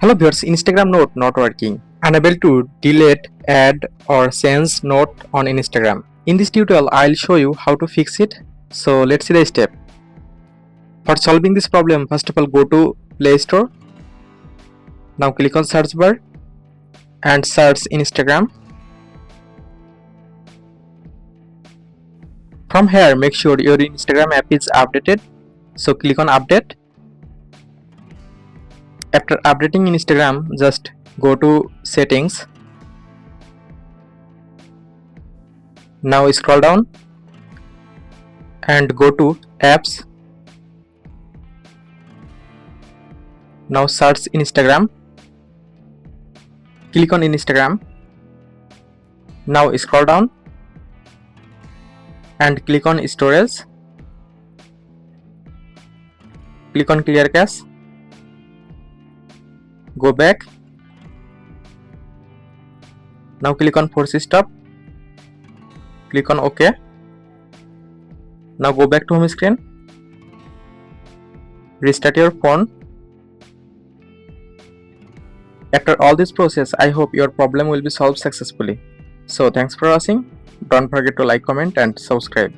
Hello viewers, Instagram note not working. Unable to delete, add or change note on Instagram. In this tutorial, I'll show you how to fix it. So let's see the step. For solving this problem, first of all go to Play Store. Now click on search bar and search Instagram. From here, make sure your Instagram app is updated. So click on update. After updating Instagram, just go to settings. Now scroll down and go to apps. Now search Instagram. Click on Instagram. Now scroll down and click on storage. Click on clear cache. Go back. Now click on force stop. Click on OK. Now go back to home screen. Restart your phone. After all this process, I hope your problem will be solved successfully. So thanks for watching. Don't forget to like, comment and subscribe.